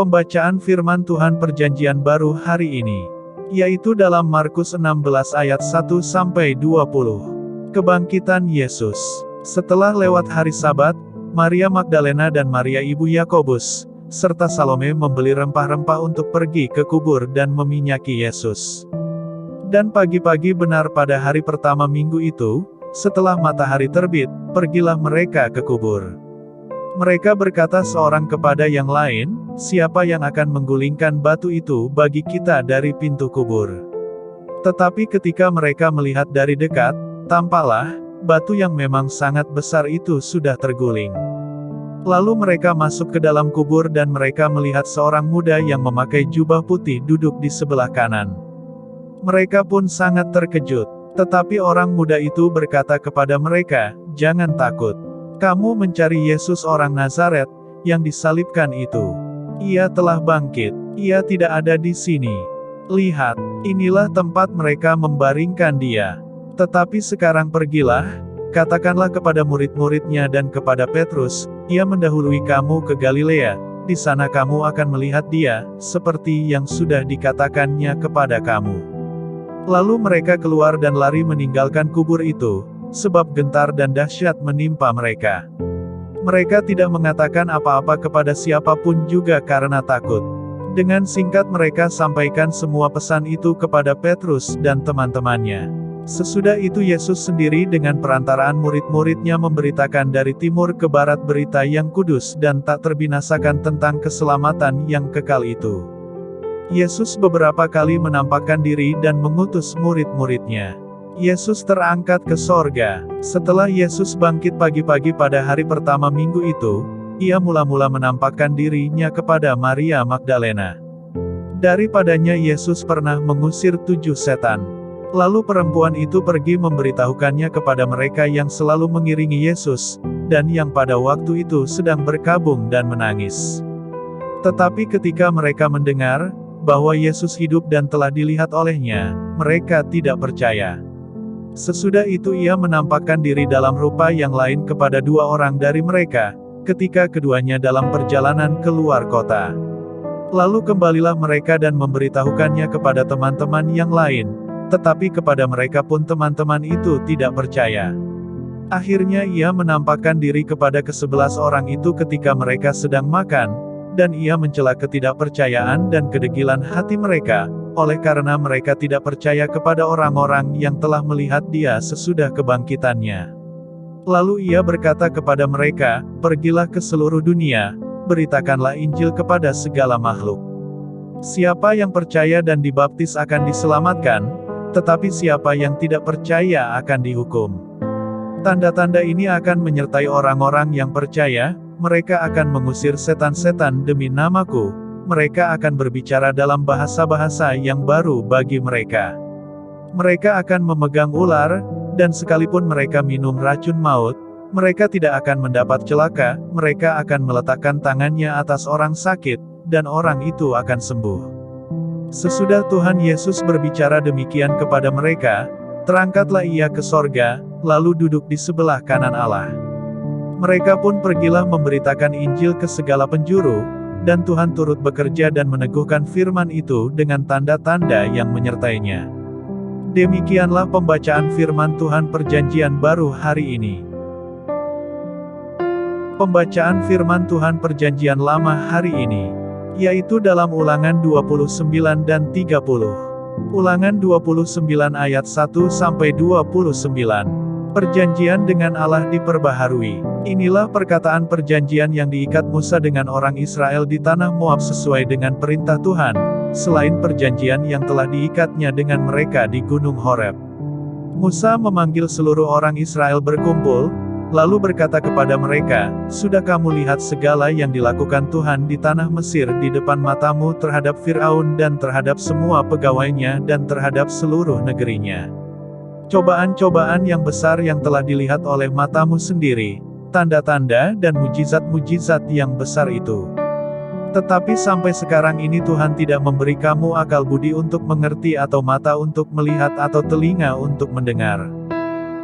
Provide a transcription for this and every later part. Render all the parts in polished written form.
Pembacaan firman Tuhan Perjanjian Baru hari ini, yaitu dalam Markus 16 ayat 1-20. Kebangkitan Yesus. Setelah lewat hari Sabat, Maria Magdalena dan Maria ibu Yakobus, serta Salome membeli rempah-rempah untuk pergi ke kubur dan meminyaki Yesus. Dan pagi-pagi benar pada hari pertama minggu itu, setelah matahari terbit, pergilah mereka ke kubur. Mereka berkata seorang kepada yang lain, "Siapa yang akan menggulingkan batu itu bagi kita dari pintu kubur?" Tetapi ketika mereka melihat dari dekat, tampaklah, batu yang memang sangat besar itu sudah terguling. Lalu mereka masuk ke dalam kubur dan mereka melihat seorang muda yang memakai jubah putih duduk di sebelah kanan. Mereka pun sangat terkejut. Tetapi orang muda itu berkata kepada mereka, "Jangan takut. Kamu mencari Yesus orang Nazaret, yang disalibkan itu. Ia telah bangkit. Ia tidak ada di sini. Lihat, inilah tempat mereka membaringkan dia. Tetapi sekarang pergilah, katakanlah kepada murid-muridnya dan kepada Petrus, ia mendahului kamu ke Galilea, di sana kamu akan melihat dia, seperti yang sudah dikatakannya kepada kamu." Lalu mereka keluar dan lari meninggalkan kubur itu, sebab gentar dan dahsyat menimpa mereka. Mereka tidak mengatakan apa-apa kepada siapapun juga karena takut. Dengan singkat mereka sampaikan semua pesan itu kepada Petrus dan teman-temannya. Sesudah itu Yesus sendiri dengan perantaraan murid-muridnya memberitakan dari timur ke barat berita yang kudus dan tak terbinasakan tentang keselamatan yang kekal itu. Yesus beberapa kali menampakkan diri dan mengutus murid-muridnya. Yesus terangkat ke sorga. Setelah Yesus bangkit pagi-pagi pada hari pertama minggu itu, ia mula-mula menampakkan dirinya kepada Maria Magdalena. Daripadanya Yesus pernah mengusir 7 setan. Lalu perempuan itu pergi memberitahukannya kepada mereka yang selalu mengiringi Yesus, dan yang pada waktu itu sedang berkabung dan menangis. Tetapi ketika mereka mendengar bahwa Yesus hidup dan telah dilihat olehnya, mereka tidak percaya. Sesudah itu ia menampakkan diri dalam rupa yang lain kepada 2 orang dari mereka, ketika keduanya dalam perjalanan keluar kota. Lalu kembalilah mereka dan memberitahukannya kepada teman-teman yang lain, tetapi kepada mereka pun teman-teman itu tidak percaya. Akhirnya ia menampakkan diri kepada ke-11 orang itu ketika mereka sedang makan, dan ia mencela ketidakpercayaan dan kedegilan hati mereka, oleh karena mereka tidak percaya kepada orang-orang yang telah melihat dia sesudah kebangkitannya. Lalu ia berkata kepada mereka, "Pergilah ke seluruh dunia, beritakanlah Injil kepada segala makhluk. Siapa yang percaya dan dibaptis akan diselamatkan, tetapi siapa yang tidak percaya akan dihukum. Tanda-tanda ini akan menyertai orang-orang yang percaya, mereka akan mengusir setan-setan demi namaku. Mereka akan berbicara dalam bahasa-bahasa yang baru bagi mereka. Mereka akan memegang ular, dan sekalipun mereka minum racun maut, mereka tidak akan mendapat celaka, mereka akan meletakkan tangannya atas orang sakit, dan orang itu akan sembuh." Sesudah Tuhan Yesus berbicara demikian kepada mereka, terangkatlah ia ke sorga, lalu duduk di sebelah kanan Allah. Mereka pun pergilah memberitakan Injil ke segala penjuru, dan Tuhan turut bekerja dan meneguhkan firman itu dengan tanda-tanda yang menyertainya. Demikianlah pembacaan firman Tuhan Perjanjian Baru hari ini. Pembacaan firman Tuhan Perjanjian Lama hari ini, yaitu dalam Ulangan 29 dan 30. Ulangan 29 ayat 1-29. Perjanjian dengan Allah diperbaharui. Inilah perkataan perjanjian yang diikat Musa dengan orang Israel di tanah Moab sesuai dengan perintah Tuhan, selain perjanjian yang telah diikatnya dengan mereka di Gunung Horeb. Musa memanggil seluruh orang Israel berkumpul, lalu berkata kepada mereka, "Sudah kamu lihat segala yang dilakukan Tuhan di tanah Mesir di depan matamu terhadap Firaun dan terhadap semua pegawainya dan terhadap seluruh negerinya. Cobaan-cobaan yang besar yang telah dilihat oleh matamu sendiri, tanda-tanda dan mujizat-mujizat yang besar itu. Tetapi sampai sekarang ini Tuhan tidak memberi kamu akal budi untuk mengerti atau mata untuk melihat atau telinga untuk mendengar.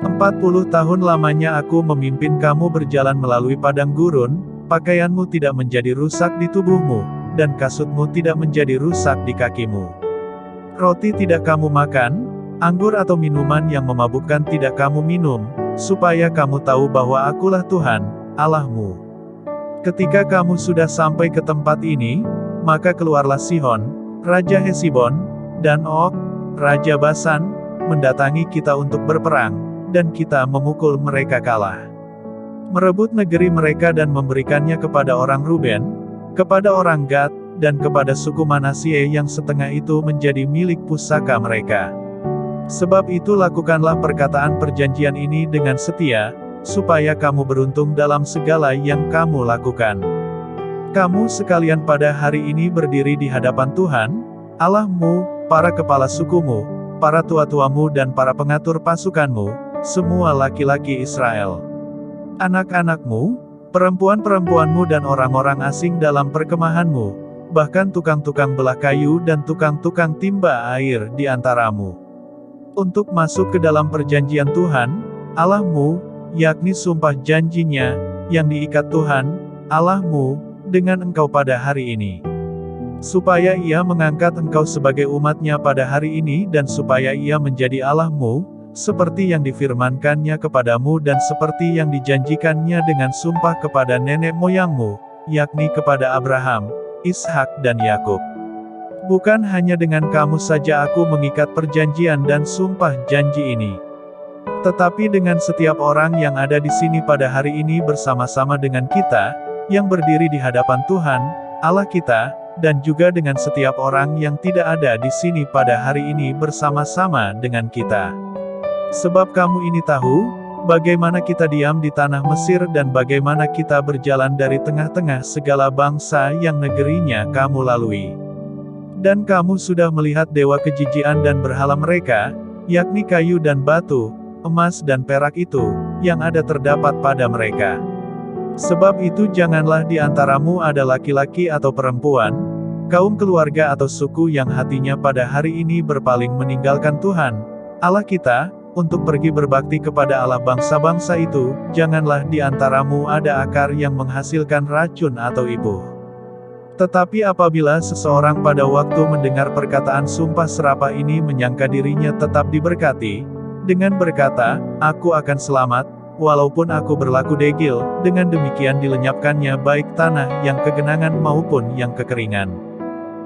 40 tahun lamanya aku memimpin kamu berjalan melalui padang gurun, pakaianmu tidak menjadi rusak di tubuhmu, dan kasutmu tidak menjadi rusak di kakimu. Roti tidak kamu makan, anggur atau minuman yang memabukkan tidak kamu minum, supaya kamu tahu bahwa Akulah Tuhan, Allahmu. Ketika kamu sudah sampai ke tempat ini, maka keluarlah Sihon, Raja Hesibon, dan Og, Raja Basan, mendatangi kita untuk berperang, dan kita memukul mereka kalah. Merebut negeri mereka dan memberikannya kepada orang Ruben, kepada orang Gad, dan kepada suku Manasye yang setengah itu menjadi milik pusaka mereka. Sebab itu lakukanlah perkataan perjanjian ini dengan setia, supaya kamu beruntung dalam segala yang kamu lakukan. Kamu sekalian pada hari ini berdiri di hadapan Tuhan, Allahmu, para kepala sukumu, para tua-tuamu dan para pengatur pasukanmu, semua laki-laki Israel. Anak-anakmu, perempuan-perempuanmu dan orang-orang asing dalam perkemahanmu, bahkan tukang-tukang belah kayu dan tukang-tukang timba air di antaramu. Untuk masuk ke dalam perjanjian Tuhan, Allahmu, yakni sumpah janjinya, yang diikat Tuhan, Allahmu, dengan engkau pada hari ini. Supaya Ia mengangkat engkau sebagai umat-Nya pada hari ini dan supaya Ia menjadi Allahmu, seperti yang difirmankannya kepadamu dan seperti yang dijanjikannya dengan sumpah kepada nenek moyangmu, yakni kepada Abraham, Ishak dan Yakub. Bukan hanya dengan kamu saja aku mengikat perjanjian dan sumpah janji ini, tetapi dengan setiap orang yang ada di sini pada hari ini bersama-sama dengan kita, yang berdiri di hadapan Tuhan, Allah kita, dan juga dengan setiap orang yang tidak ada di sini pada hari ini bersama-sama dengan kita. Sebab kamu ini tahu, bagaimana kita diam di tanah Mesir dan bagaimana kita berjalan dari tengah-tengah segala bangsa yang negerinya kamu lalui. Dan kamu sudah melihat dewa kejijian dan berhala mereka, yakni kayu dan batu, emas dan perak itu, yang ada terdapat pada mereka. Sebab itu janganlah di antaramu ada laki-laki atau perempuan, kaum keluarga atau suku yang hatinya pada hari ini berpaling meninggalkan Tuhan, Allah kita, untuk pergi berbakti kepada Allah bangsa-bangsa itu, janganlah di antaramu ada akar yang menghasilkan racun atau ibuh. Tetapi apabila seseorang pada waktu mendengar perkataan sumpah serapah ini menyangka dirinya tetap diberkati, dengan berkata, aku akan selamat, walaupun aku berlaku degil, dengan demikian dilenyapkannya baik tanah yang kegenangan maupun yang kekeringan.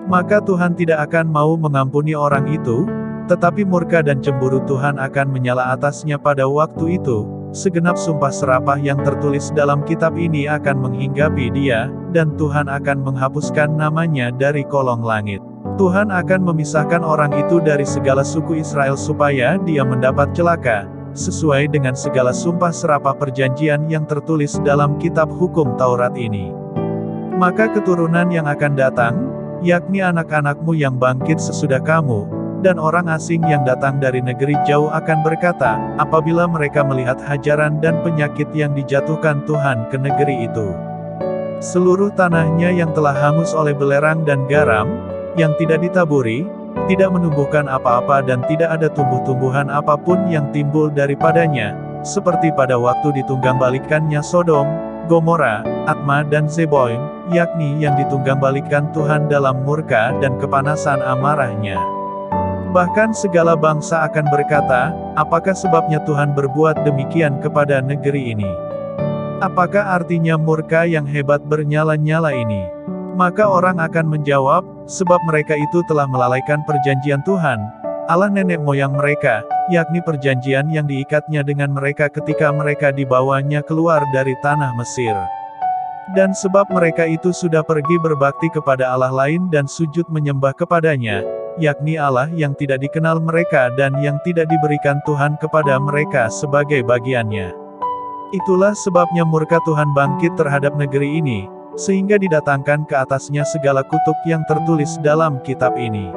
Maka Tuhan tidak akan mau mengampuni orang itu, tetapi murka dan cemburu Tuhan akan menyala atasnya pada waktu itu, segenap sumpah serapah yang tertulis dalam kitab ini akan menghinggapi dia, dan Tuhan akan menghapuskan namanya dari kolong langit. Tuhan akan memisahkan orang itu dari segala suku Israel supaya dia mendapat celaka, sesuai dengan segala sumpah serapah perjanjian yang tertulis dalam kitab hukum Taurat ini. Maka keturunan yang akan datang, yakni anak-anakmu yang bangkit sesudah kamu, dan orang asing yang datang dari negeri jauh akan berkata, apabila mereka melihat hajaran dan penyakit yang dijatuhkan Tuhan ke negeri itu. Seluruh tanahnya yang telah hangus oleh belerang dan garam, yang tidak ditaburi, tidak menumbuhkan apa-apa dan tidak ada tumbuh-tumbuhan apapun yang timbul daripadanya, seperti pada waktu ditunggangbalikannya Sodom, Gomora, Atma dan Zeboim, yakni yang ditunggangbalikan Tuhan dalam murka dan kepanasan amarahnya. Bahkan segala bangsa akan berkata, apakah sebabnya Tuhan berbuat demikian kepada negeri ini? Apakah artinya murka yang hebat bernyala-nyala ini? Maka orang akan menjawab, sebab mereka itu telah melalaikan perjanjian Tuhan, Allah nenek moyang mereka, yakni perjanjian yang diikatnya dengan mereka ketika mereka dibawanya keluar dari tanah Mesir. Dan sebab mereka itu sudah pergi berbakti kepada Allah lain dan sujud menyembah kepadanya, yakni Allah yang tidak dikenal mereka dan yang tidak diberikan Tuhan kepada mereka sebagai bagiannya. Itulah sebabnya murka Tuhan bangkit terhadap negeri ini, sehingga didatangkan ke atasnya segala kutuk yang tertulis dalam kitab ini.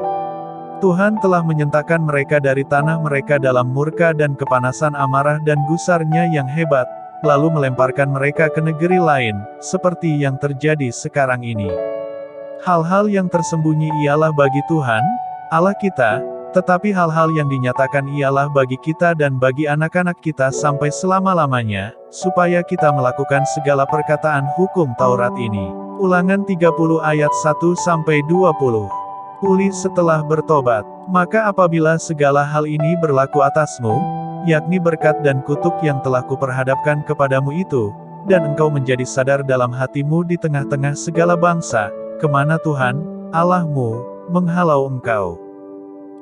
Tuhan telah menyentakkan mereka dari tanah mereka dalam murka dan kepanasan amarah dan gusarnya yang hebat, lalu melemparkan mereka ke negeri lain, seperti yang terjadi sekarang ini. Hal-hal yang tersembunyi ialah bagi Tuhan, Allah kita, tetapi hal-hal yang dinyatakan ialah bagi kita dan bagi anak-anak kita sampai selama-lamanya, supaya kita melakukan segala perkataan hukum Taurat ini. Ulangan 30 ayat 1-20. Pulih setelah bertobat. Maka apabila segala hal ini berlaku atasmu, yakni berkat dan kutuk yang telah kuperhadapkan kepadamu itu, dan engkau menjadi sadar dalam hatimu di tengah-tengah segala bangsa, kemana Tuhan, Allahmu, menghalau engkau.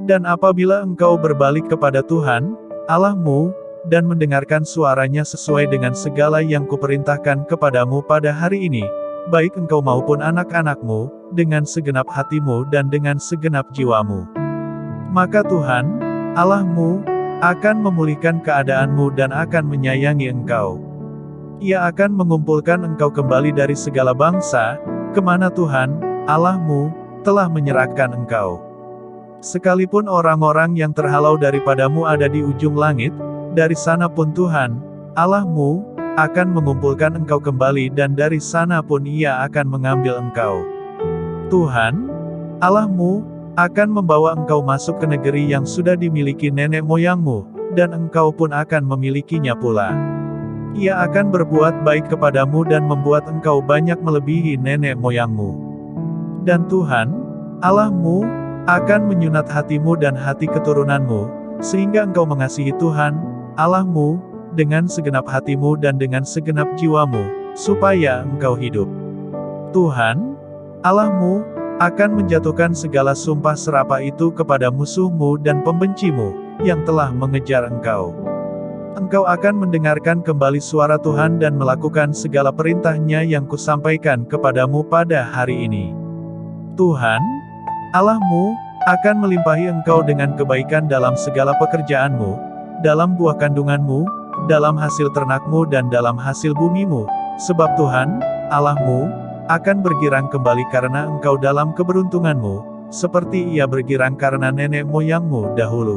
Dan apabila engkau berbalik kepada Tuhan, Allahmu, dan mendengarkan suaranya sesuai dengan segala yang kuperintahkan kepadamu pada hari ini, baik engkau maupun anak-anakmu, dengan segenap hatimu dan dengan segenap jiwamu. Maka Tuhan, Allahmu, akan memulihkan keadaanmu dan akan menyayangi engkau. Ia akan mengumpulkan engkau kembali dari segala bangsa, kemana Tuhan, Allahmu, telah menyerahkan engkau. Sekalipun orang-orang yang terhalau daripadamu ada di ujung langit, dari sana pun Tuhan, Allahmu, akan mengumpulkan engkau kembali dan dari sana pun Ia akan mengambil engkau. Tuhan, Allahmu, akan membawa engkau masuk ke negeri yang sudah dimiliki nenek moyangmu, dan engkau pun akan memilikinya pula. Ia akan berbuat baik kepadamu dan membuat engkau banyak melebihi nenek moyangmu. Dan Tuhan, Allahmu, akan menyunat hatimu dan hati keturunanmu, sehingga engkau mengasihi Tuhan, Allahmu, dengan segenap hatimu dan dengan segenap jiwamu, supaya engkau hidup. Tuhan, Allahmu, akan menjatuhkan segala sumpah serapah itu kepada musuhmu dan pembencimu, yang telah mengejar engkau. Engkau akan mendengarkan kembali suara Tuhan dan melakukan segala perintahnya yang kusampaikan kepadamu pada hari ini. Tuhan, Allahmu, akan melimpahi engkau dengan kebaikan dalam segala pekerjaanmu, dalam buah kandunganmu, dalam hasil ternakmu dan dalam hasil bumimu, sebab Tuhan, Allahmu, akan bergirang kembali karena engkau dalam keberuntunganmu, seperti Ia bergirang karena nenek moyangmu dahulu.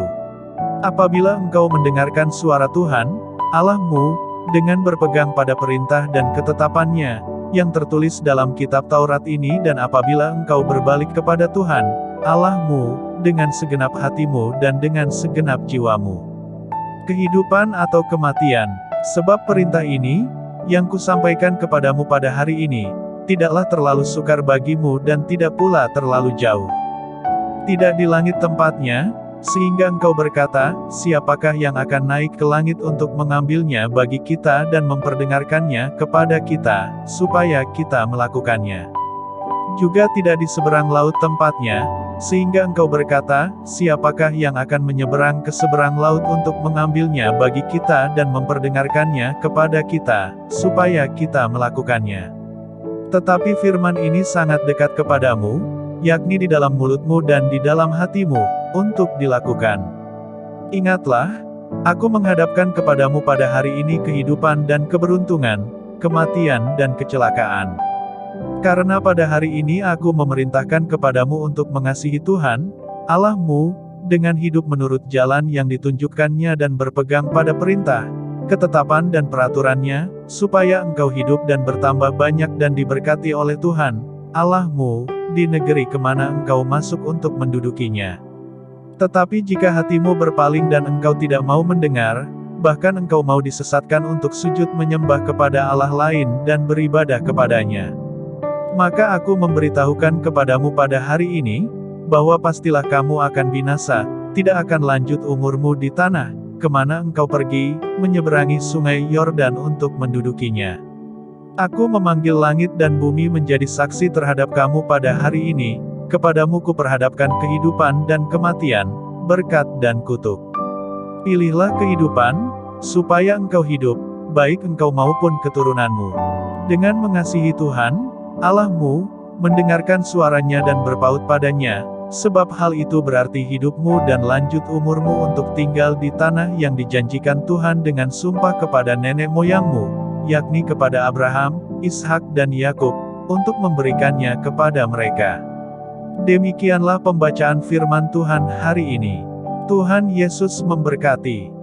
Apabila engkau mendengarkan suara Tuhan, Allahmu, dengan berpegang pada perintah dan ketetapannya, yang tertulis dalam kitab Taurat ini dan apabila engkau berbalik kepada Tuhan, Allahmu, dengan segenap hatimu dan dengan segenap jiwamu. Kehidupan atau kematian. Sebab perintah ini, yang kusampaikan kepadamu pada hari ini, tidaklah terlalu sukar bagimu dan tidak pula terlalu jauh. Tidak di langit tempatnya, sehingga engkau berkata, siapakah yang akan naik ke langit untuk mengambilnya bagi kita dan memperdengarkannya kepada kita, supaya kita melakukannya. Juga tidak di seberang laut tempatnya, sehingga engkau berkata, siapakah yang akan menyeberang ke seberang laut untuk mengambilnya bagi kita dan memperdengarkannya kepada kita, supaya kita melakukannya. Tetapi firman ini sangat dekat kepadamu, yakni di dalam mulutmu dan di dalam hatimu, untuk dilakukan. Ingatlah, aku menghadapkan kepadamu pada hari ini kehidupan dan keberuntungan, kematian dan kecelakaan. Karena pada hari ini aku memerintahkan kepadamu untuk mengasihi Tuhan, Allahmu, dengan hidup menurut jalan yang ditunjukkannya dan berpegang pada perintah, ketetapan dan peraturannya, supaya engkau hidup dan bertambah banyak dan diberkati oleh Tuhan, Allahmu, di negeri kemana engkau masuk untuk mendudukinya. Tetapi jika hatimu berpaling dan engkau tidak mau mendengar, bahkan engkau mau disesatkan untuk sujud menyembah kepada Allah lain dan beribadah kepadanya, maka aku memberitahukan kepadamu pada hari ini, bahwa pastilah kamu akan binasa, tidak akan lanjut umurmu di tanah, kemana engkau pergi, menyeberangi sungai Yordan untuk mendudukinya. Aku memanggil langit dan bumi menjadi saksi terhadap kamu pada hari ini, kepadamu kuperhadapkan kehidupan dan kematian, berkat dan kutuk. Pilihlah kehidupan, supaya engkau hidup, baik engkau maupun keturunanmu. Dengan mengasihi Tuhan, Allahmu, mendengarkan suaranya dan berpaut padanya, sebab hal itu berarti hidupmu dan lanjut umurmu untuk tinggal di tanah yang dijanjikan Tuhan dengan sumpah kepada nenek moyangmu, yakni kepada Abraham, Ishak dan Yakub, untuk memberikannya kepada mereka. Demikianlah pembacaan firman Tuhan hari ini. Tuhan Yesus memberkati.